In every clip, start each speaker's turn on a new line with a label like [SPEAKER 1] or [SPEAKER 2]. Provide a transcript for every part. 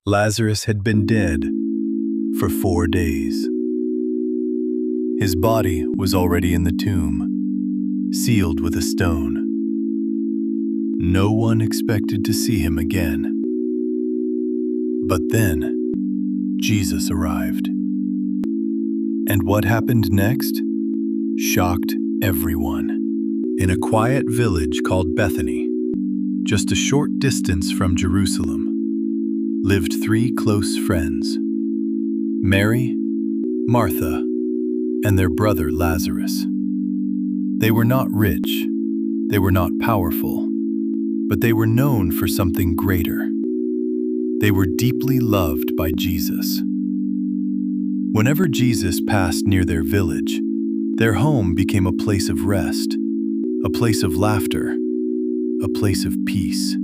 [SPEAKER 1] Lazarus had been dead for 4 days. His body was already in the tomb, sealed with a stone. No one expected to see him again. But then, Jesus arrived. And what happened next shocked everyone. In a quiet village called Bethany, just a short distance from Jerusalem, lived 3 close friends: Mary, Martha, and their brother Lazarus. They were not rich, they were not powerful, but they were known for something greater. They were deeply loved by Jesus. Whenever Jesus passed near their village, their home became a place of rest, a place of laughter, a place of peace.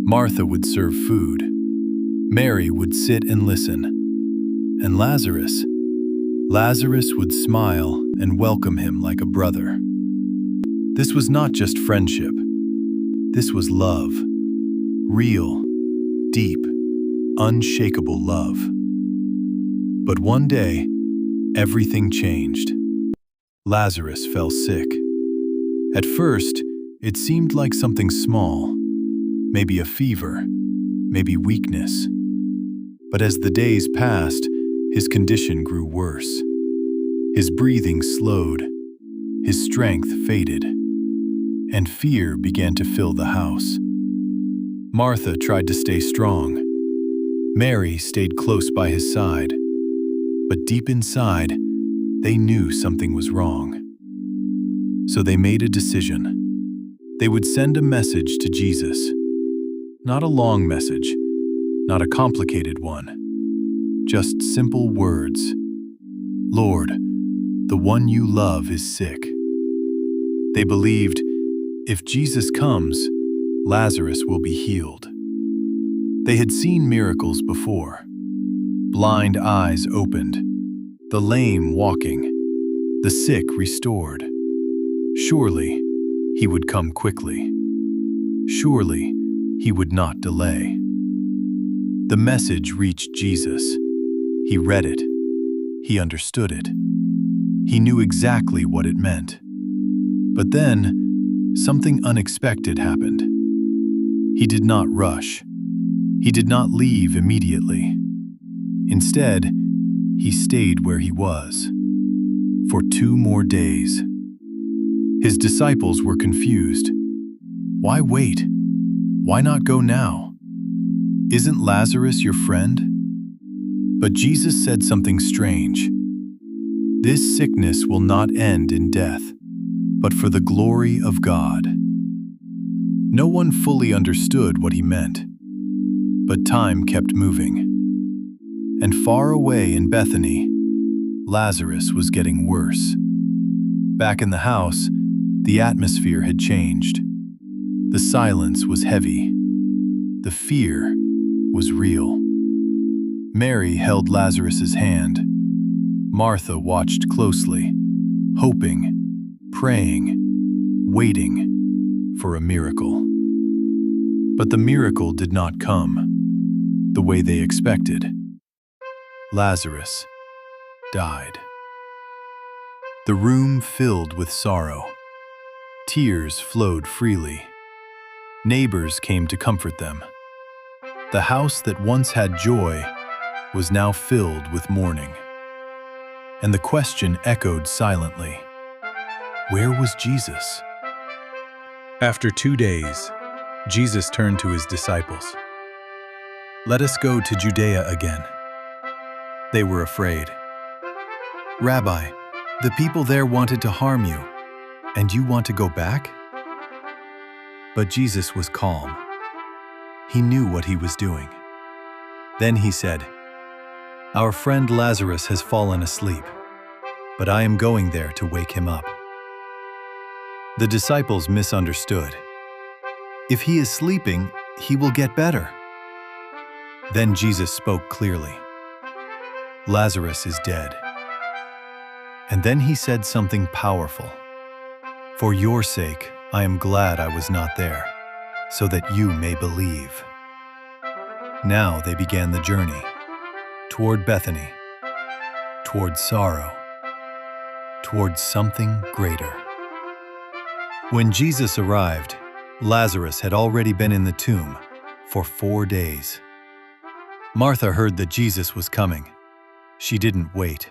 [SPEAKER 1] Martha would serve food. Mary would sit and listen. And Lazarus would smile and welcome him like a brother. This was not just friendship. This was love. Real, deep, unshakable love. But one day, everything changed. Lazarus fell sick. At first, it seemed like something small, maybe a fever, maybe weakness. But as the days passed, his condition grew worse. His breathing slowed, his strength faded, and fear began to fill the house. Martha tried to stay strong. Mary stayed close by his side. But deep inside, they knew something was wrong. So they made a decision. They would send a message to Jesus. Not a long message, not a complicated one. Just simple words. Lord, the one you love is sick. They believed, if Jesus comes, Lazarus will be healed. They had seen miracles before. Blind eyes opened, the lame walking, the sick restored. Surely, he would come quickly. Surely, he would not delay. The message reached Jesus. He read it. He understood it. He knew exactly what it meant. But then, something unexpected happened. He did not rush. He did not leave immediately. Instead, he stayed where he was for 2 more days. His disciples were confused. Why wait? Why not go now? Isn't Lazarus your friend? But Jesus said something strange. This sickness will not end in death, but for the glory of God. No one fully understood what he meant, but time kept moving. And far away in Bethany, Lazarus was getting worse. Back in the house, the atmosphere had changed. The silence was heavy. The fear was real. Mary held Lazarus's hand. Martha watched closely, hoping, praying, waiting for a miracle. But the miracle did not come the way they expected. Lazarus died. The room filled with sorrow. Tears flowed freely. Neighbors came to comfort them. The house that once had joy was now filled with mourning. And the question echoed silently. Where was Jesus? After 2 days, Jesus turned to his disciples. Let us go to Judea again. They were afraid. Rabbi, the people there wanted to harm you, and you want to go back? But Jesus was calm. He knew what he was doing. Then he said, Our friend Lazarus has fallen asleep, but I am going there to wake him up. The disciples misunderstood. If he is sleeping, he will get better. Then Jesus spoke clearly. Lazarus is dead. And then he said something powerful. For your sake, I am glad I was not there, so that you may believe. Now they began the journey toward Bethany, toward sorrow, toward something greater. When Jesus arrived, Lazarus had already been in the tomb for 4 days. Martha heard that Jesus was coming. She didn't wait.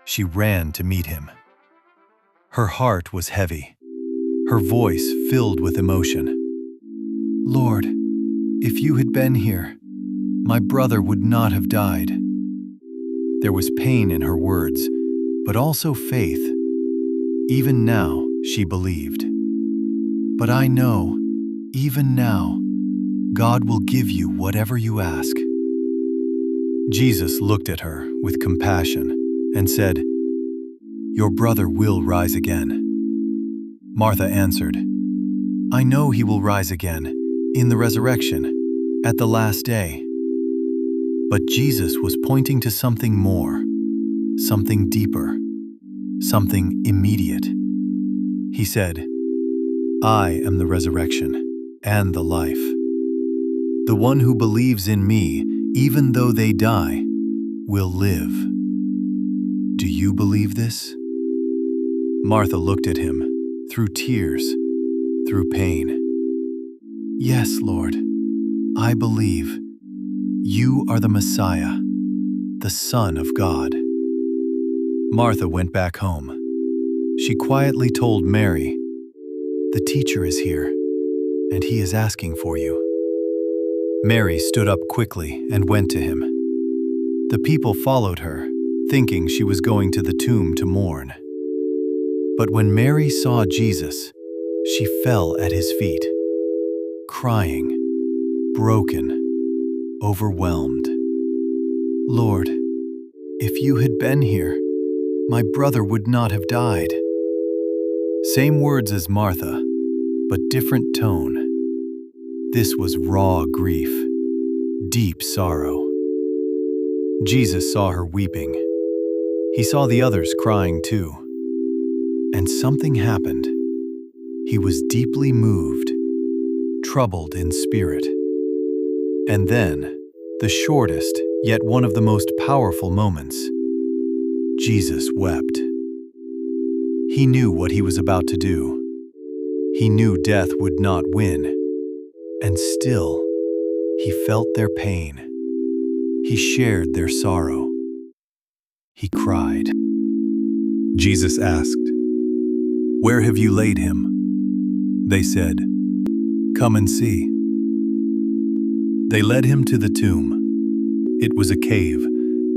[SPEAKER 1] She ran to meet him. Her heart was heavy, her voice filled with emotion. "Lord, if you had been here, my brother would not have died." There was pain in her words, but also faith. Even now, she believed. "But I know, even now, God will give you whatever you ask." Jesus looked at her with compassion and said, "Your brother will rise again." Martha answered, "I know he will rise again in the resurrection at the last day." But Jesus was pointing to something more, something deeper, something immediate. He said, "I am the resurrection and the life. The one who believes in me, even though they die, will live." Do you believe this? Martha looked at him through tears, through pain. "Yes, Lord, I believe. You are the Messiah, the Son of God." Martha went back home. She quietly told Mary, "The teacher is here, and he is asking for you." Mary stood up quickly and went to him. The people followed her, thinking she was going to the tomb to mourn. But when Mary saw Jesus, she fell at his feet, crying, broken, overwhelmed. "Lord, if you had been here, my brother would not have died." Same words as Martha, but different tone. This was raw grief, deep sorrow. Jesus saw her weeping. He saw the others crying too. And something happened. He was deeply moved, troubled in spirit. And then, the shortest, yet one of the most powerful moments, Jesus wept. He knew what he was about to do. He knew death would not win. And still, he felt their pain. He shared their sorrow. He cried. Jesus asked, "Where have you laid him?" They said, "Come and see." They led him to the tomb. It was a cave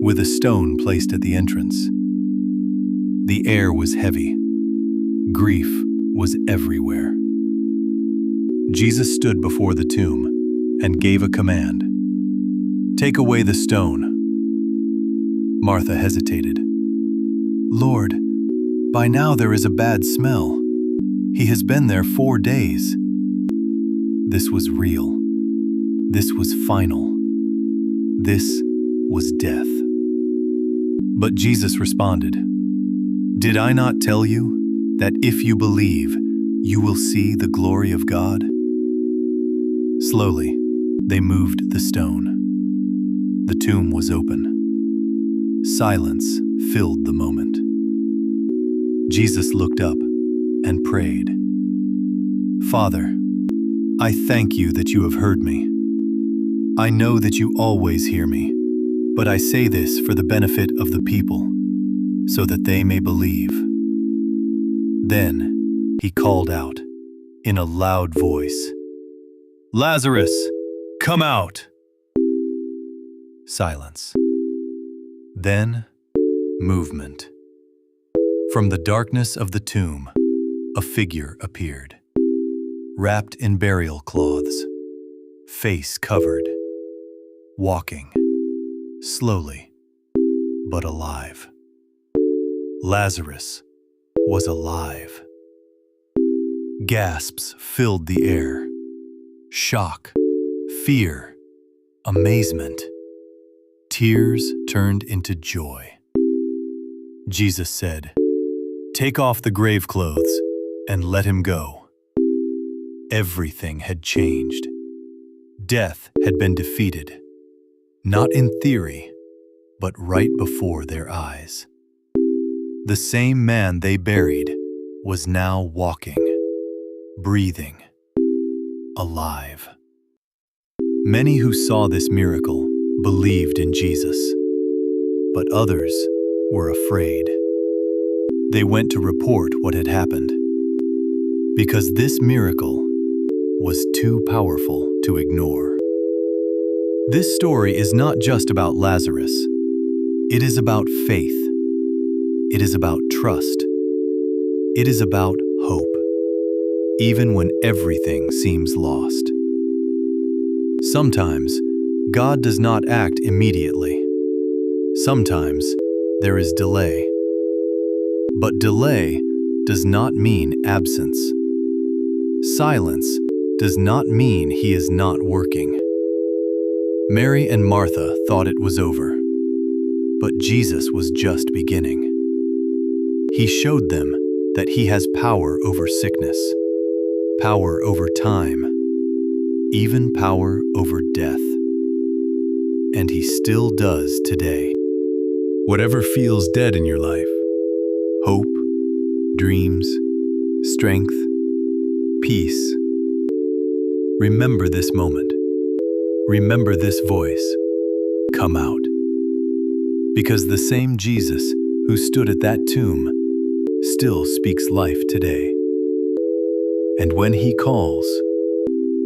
[SPEAKER 1] with a stone placed at the entrance. The air was heavy. Grief was everywhere. Jesus stood before the tomb and gave a command. "Take away the stone." Martha hesitated. "Lord, by now there is a bad smell. He has been there 4 days." This was real. This was final. This was death. But Jesus responded, "Did I not tell you that if you believe, you will see the glory of God?" Slowly, they moved the stone. The tomb was open. Silence filled the moment. Jesus looked up and prayed, "Father, I thank you that you have heard me. I know that you always hear me, but I say this for the benefit of the people, so that they may believe." Then he called out in a loud voice, "Lazarus, come out!" Silence. Then, movement. From the darkness of the tomb, a figure appeared, wrapped in burial cloths, face covered, walking, slowly, but alive. Lazarus was alive. Gasps filled the air. Shock, fear, amazement. Tears turned into joy. Jesus said, "Take off the grave clothes and let him go." Everything had changed. Death had been defeated, not in theory, but right before their eyes. The same man they buried was now walking, breathing, alive. Many who saw this miracle believed in Jesus, but others were afraid. They went to report what had happened, because this miracle was too powerful to ignore. This story is not just about Lazarus. It is about faith. It is about trust. It is about hope, even when everything seems lost. Sometimes, God does not act immediately. Sometimes, there is delay. But delay does not mean absence. Silence does not mean He is not working. Mary and Martha thought it was over, but Jesus was just beginning. He showed them that He has power over sickness, power over time, even power over death. And He still does today. Whatever feels dead in your life, hope, dreams, strength, peace, remember this moment. Remember this voice. Come out. Because the same Jesus who stood at that tomb still speaks life today. And when He calls,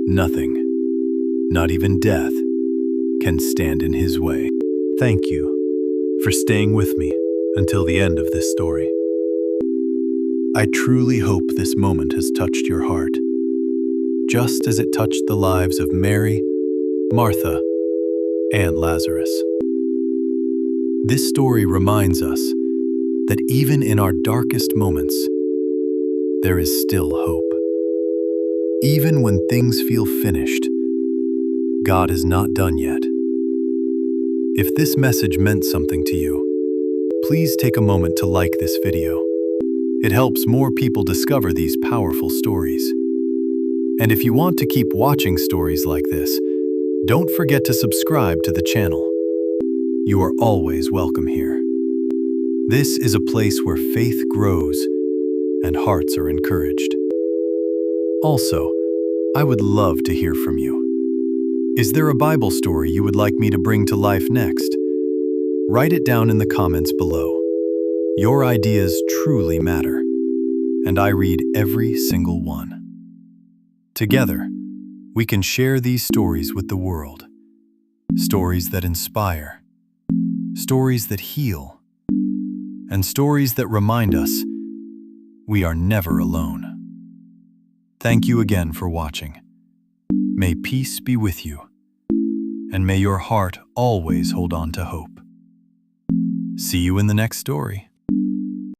[SPEAKER 1] nothing, not even death, can stand in His way. Thank you for staying with me until the end of this story. I truly hope this moment has touched your heart, just as it touched the lives of Mary, Martha, and Lazarus. This story reminds us that even in our darkest moments, there is still hope. Even when things feel finished, God is not done yet. If this message meant something to you, please take a moment to like this video. It helps more people discover these powerful stories. And if you want to keep watching stories like this, don't forget to subscribe to the channel. You are always welcome here. This is a place where faith grows and hearts are encouraged. Also, I would love to hear from you. Is there a Bible story you would like me to bring to life next? Write it down in the comments below. Your ideas truly matter, and I read every single one. Together, we can share these stories with the world. Stories that inspire, stories that heal, and stories that remind us we are never alone. Thank you again for watching. May peace be with you, and may your heart always hold on to hope. See you in the next story.